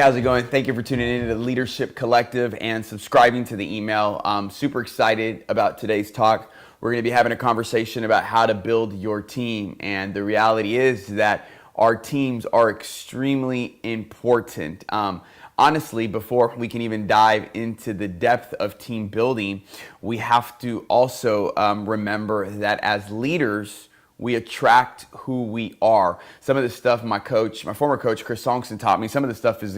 how's it going? Thank you for tuning in to the Leadership Collective and subscribing to the email. I'm super excited about today's talk. We're going to be having a conversation about how to build your team. And the reality is that our teams are extremely important. Honestly, before we can even dive into the depth of team building, we have to also remember that as leaders, we attract who we are. Some of the stuff my former coach, Chris Songson, taught me, some of the stuff is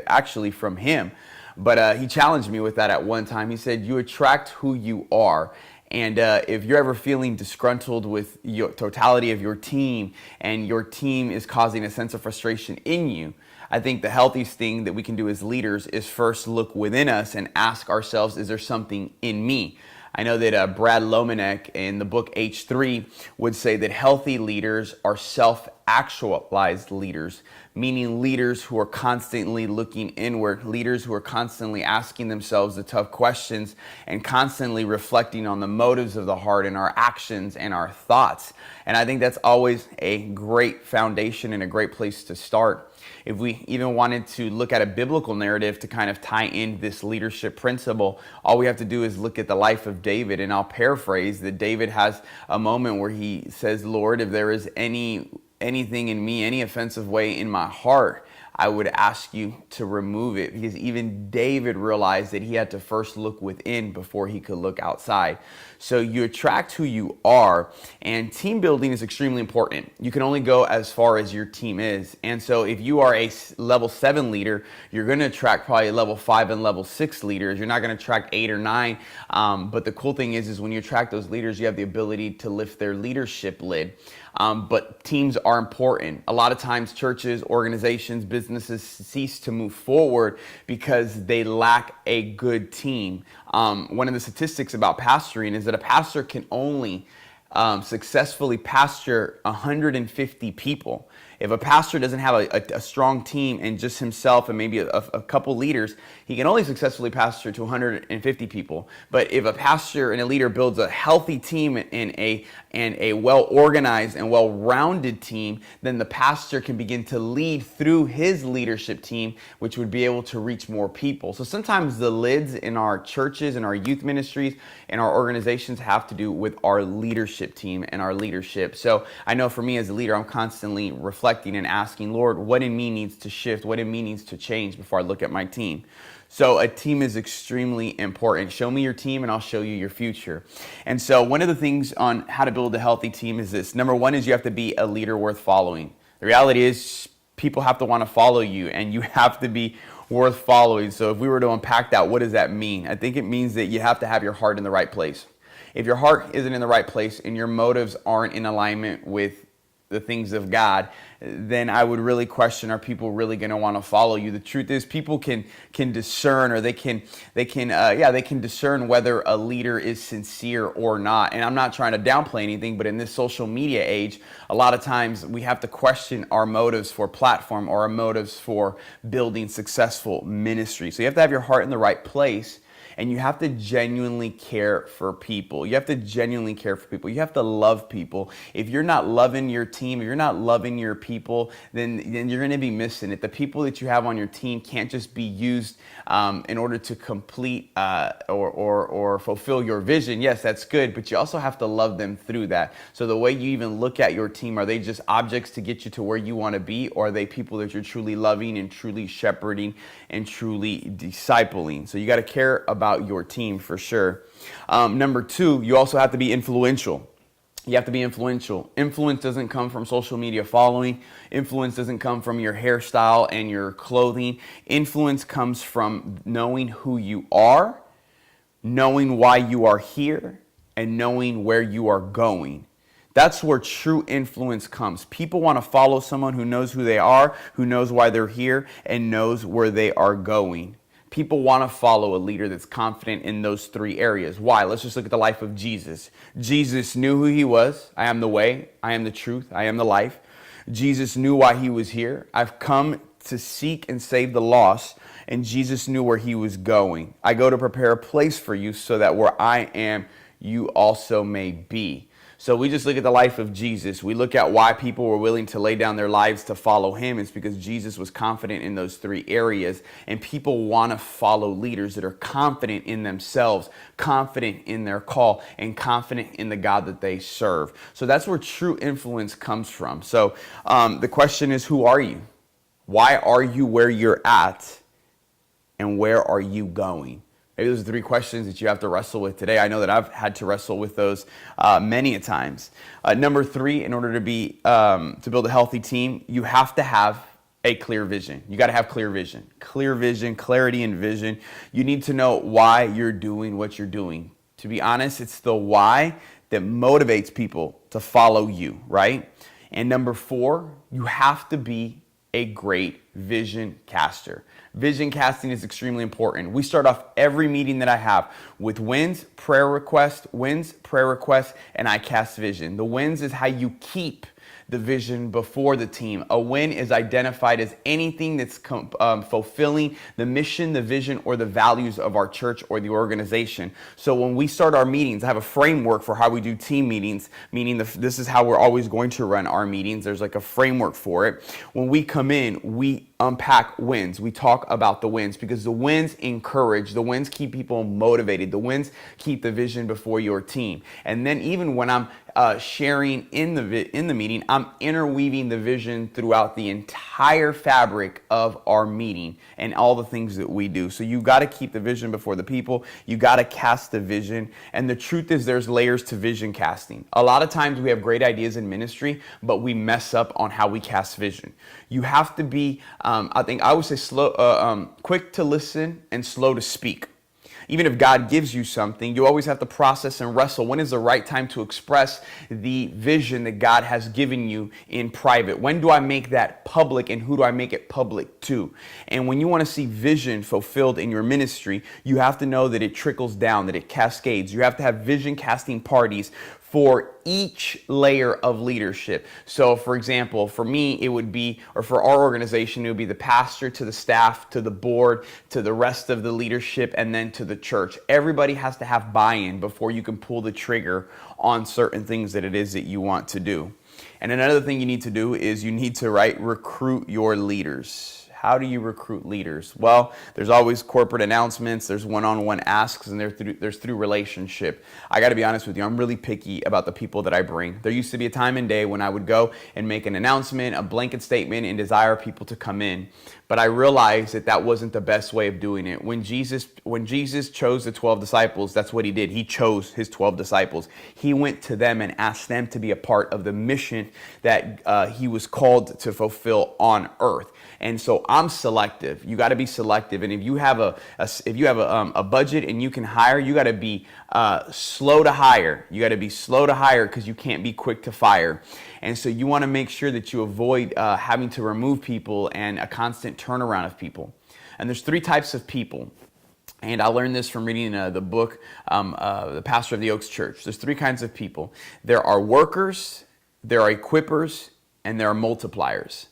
actually from him. But he challenged me with that at one time. He said, you attract who you are. And if you're ever feeling disgruntled with your totality of your team and your team is causing a sense of frustration in you, I think the healthiest thing that we can do as leaders is first look within us and ask ourselves, is there something in me? I know that Brad Lomanek in the book H3 would say that healthy leaders are self-actualized leaders, meaning leaders who are constantly looking inward, leaders who are constantly asking themselves the tough questions and constantly reflecting on the motives of the heart and our actions and our thoughts. And I think that's always a great foundation and a great place to start. If we even wanted to look at a biblical narrative to kind of tie in this leadership principle, all we have to do is look at the life of David. And I'll paraphrase that David has a moment where he says, Lord, if there is anything in me, any offensive way in my heart, I would ask you to remove it, because even David realized that he had to first look within before he could look outside. So you attract who you are, and team building is extremely important. You can only go as far as your team is. And so if you are a level 7 leader, you're going to attract probably level 5 and level 6 leaders. You're not going to attract 8 or 9. But the cool thing is when you attract those leaders, you have the ability to lift their leadership lid. But teams are important. A lot of times churches, organizations, businesses cease to move forward because they lack a good team. One of the statistics about pastoring is that a pastor can only successfully pastor 150 people. If a pastor doesn't have a strong team and just himself and maybe a couple leaders, he can only successfully pastor to 150 people. But if a pastor and a leader builds a healthy team and a well-organized and well-rounded team, then the pastor can begin to lead through his leadership team, which would be able to reach more people. So sometimes the lids in our churches and our youth ministries and our organizations have to do with our leadership team and our leadership. So I know for me as a leader, I'm constantly reflecting and asking, Lord, what in me needs to shift? What in me needs to change before I look at my team? So a team is extremely important. Show me your team and I'll show you your future. And so one of the things on how to build a healthy team is this. Number one is you have to be a leader worth following. The reality is people have to want to follow you and you have to be worth following. So if we were to unpack that, what does that mean? I think it means that you have to have your heart in the right place. If your heart isn't in the right place and your motives aren't in alignment with the things of God, then I would really question, are people really going to want to follow you? The truth is people can discern, or they can discern whether a leader is sincere or not. And I'm not trying to downplay anything, but in this social media age, a lot of times we have to question our motives for platform or our motives for building successful ministry. So you have to have your heart in the right place. And you have to genuinely care for people. You have to genuinely care for people. You have to love people. If you're not loving your team, if you're not loving your people, then you're going to be missing it. The people that you have on your team can't just be used in order to complete or fulfill your vision. Yes, that's good, but you also have to love them through that. So the way you even look at your team, are they just objects to get you to where you want to be, or are they people that you're truly loving and truly shepherding and truly discipling? So you got to care about your team for sure. Number two, you also have to be influential. You have to be influential. Influence doesn't come from social media following. Influence doesn't come from your hairstyle and your clothing. Influence comes from knowing who you are, knowing why you are here, and knowing where you are going. That's where true influence comes. People want to follow someone who knows who they are, who knows why they're here, and knows where they are going. People want to follow a leader that's confident in those three areas. Why? Let's just look at the life of Jesus. Jesus knew who he was. I am the way, I am the truth, I am the life. Jesus knew why he was here. I've come to seek and save the lost. And Jesus knew where he was going. I go to prepare a place for you so that where I am, you also may be. So we just look at the life of Jesus. We look at why people were willing to lay down their lives to follow him. It's because Jesus was confident in those three areas. And people want to follow leaders that are confident in themselves, confident in their call, and confident in the God that they serve. So that's where true influence comes from. So the question is, who are you? Why are you where you're at? And where are you going? Maybe those are three questions that you have to wrestle with today. I know that I've had to wrestle with those many a times. Number three, in order to build a healthy team, you have to have a clear vision. You got to have clear vision, clarity and vision. You need to know why you're doing what you're doing. To be honest, it's the why that motivates people to follow you, right? And number four, you have to be a great vision caster. Vision casting is extremely important. We start off every meeting that I have with wins, prayer requests, and I cast vision. The wins is how you keep the vision before the team. A win is identified as anything that's fulfilling the mission, the vision, or the values of our church or the organization. So when we start our meetings, I have a framework for how we do team meetings, meaning this is how we're always going to run our meetings. There's like a framework for it. When we come in, we unpack wins. We talk about the wins because the wins encourage, the wins keep people motivated, the wins keep the vision before your team. And then even when I'm sharing in the meeting, I'm interweaving the vision throughout the entire fabric of our meeting and all the things that we do. So you got to keep the vision before the people. You got to cast the vision. And the truth is there's layers to vision casting. A lot of times we have great ideas in ministry, but we mess up on how we cast vision. You have to be, I would say quick to listen and slow to speak. Even if God gives you something, you always have to process and wrestle. When is the right time to express the vision that God has given you in private? When do I make that public and who do I make it public to? And when you want to see vision fulfilled in your ministry, you have to know that it trickles down, that it cascades. You have to have vision casting parties for each layer of leadership. So for example, for me, it would be, or for our organization, it would be the pastor to the staff, to the board, to the rest of the leadership, and then to the church. Everybody has to have buy-in before you can pull the trigger on certain things that it is that you want to do. And another thing you need to do is you need to recruit your leaders. How do you recruit leaders? Well, there's always corporate announcements, there's one-on-one asks, and there's through relationship. I got to be honest with you, I'm really picky about the people that I bring. There used to be a time and day when I would go and make an announcement, a blanket statement, and desire people to come in. But I realized that that wasn't the best way of doing it. When Jesus chose the 12 disciples, that's what he did. He chose his 12 disciples. He went to them and asked them to be a part of the mission that he was called to fulfill on earth. And so I'm selective. You got to be selective. And if you have a budget and you can hire, you got to be slow to hire. You got to be slow to hire because you can't be quick to fire. And so you want to make sure that you avoid having to remove people and a constant turnaround of people. And there's three types of people. And I learned this from reading the book, The Pastor of the Oaks Church. There's three kinds of people. There are workers, there are equippers, and there are multipliers.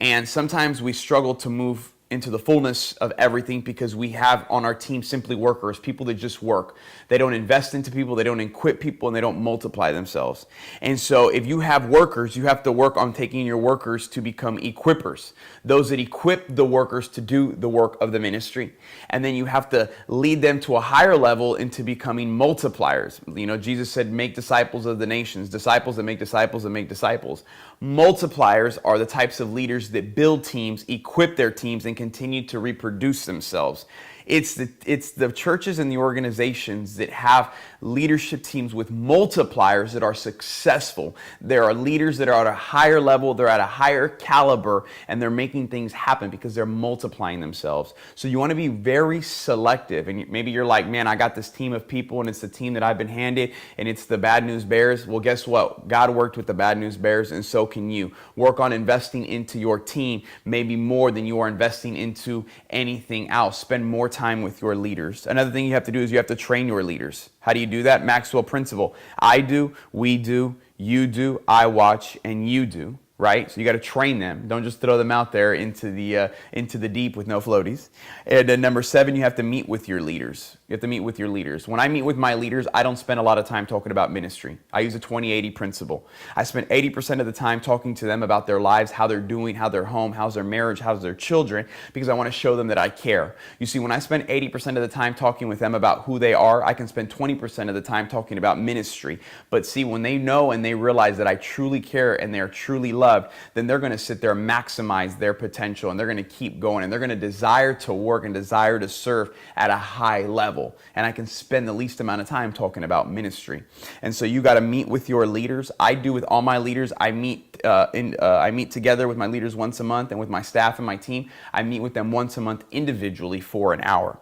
And sometimes we struggle to move into the fullness of everything because we have on our team simply workers, people that just work. They don't invest into people, they don't equip people, and they don't multiply themselves. And so if you have workers, you have to work on taking your workers to become equippers, those that equip the workers to do the work of the ministry. And then you have to lead them to a higher level into becoming multipliers. You know, Jesus said, make disciples of the nations, disciples that make disciples that make disciples. Multipliers are the types of leaders that build teams, equip their teams, and continue to reproduce themselves. It's the churches and the organizations that have leadership teams with multipliers that are successful. There are leaders that are at a higher level, they're at a higher caliber, and they're making things happen because they're multiplying themselves. So you want to be very selective. And maybe you're like, man, I got this team of people and it's the team that I've been handed and it's the Bad News Bears. Well, guess what? God worked with the Bad News Bears, and so can you. Work on investing into your team, maybe more than you are investing into anything else. Spend more time with your leaders. Another thing you have to do is you have to train your leaders. How do you do that? Maxwell principle. I do, we do, you do, I watch, and you do. right? So you got to train them. Don't just throw them out there into the deep with no floaties. And then number 7, you have to meet with your leaders. You have to meet with your leaders. When I meet with my leaders, I don't spend a lot of time talking about ministry. I use a 20-80 principle. I spend 80% of the time talking to them about their lives, how they're doing, how they're home, how's their marriage, how's their children, because I want to show them that I care. You see, when I spend 80% of the time talking with them about who they are, I can spend 20% of the time talking about ministry. But see, when they know and they realize that I truly care and they're truly loved, then they're going to sit there and maximize their potential, and they're going to keep going, and they're going to desire to work and desire to serve at a high level. And I can spend the least amount of time talking about ministry. And so you got to meet with your leaders. I do with all my leaders. I meet together with my leaders once a month, and with my staff and my team, I meet with them once a month individually for an hour.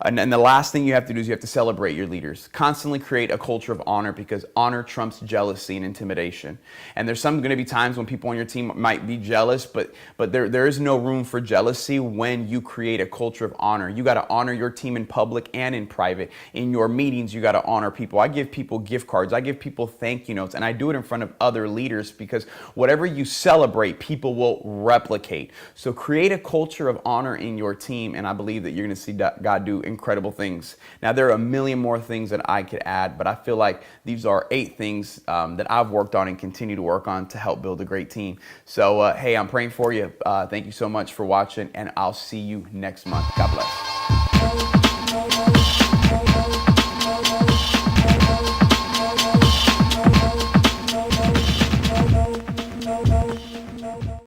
And then the last thing you have to do is you have to celebrate your leaders. Constantly create a culture of honor, because honor trumps jealousy and intimidation. And there's going to be times when people on your team might be jealous, but there is no room for jealousy when you create a culture of honor. You got to honor your team in public and in private. In your meetings, you got to honor people. I give people gift cards. I give people thank you notes, and I do it in front of other leaders, because whatever you celebrate, people will replicate. So create a culture of honor in your team, and I believe that you're going to see God do incredible things. Now, there are a million more things that I could add, but I feel like these are 8 things that I've worked on and continue to work on to help build a great team. So, hey, I'm praying for you. Thank you so much for watching, and I'll see you next month. God bless.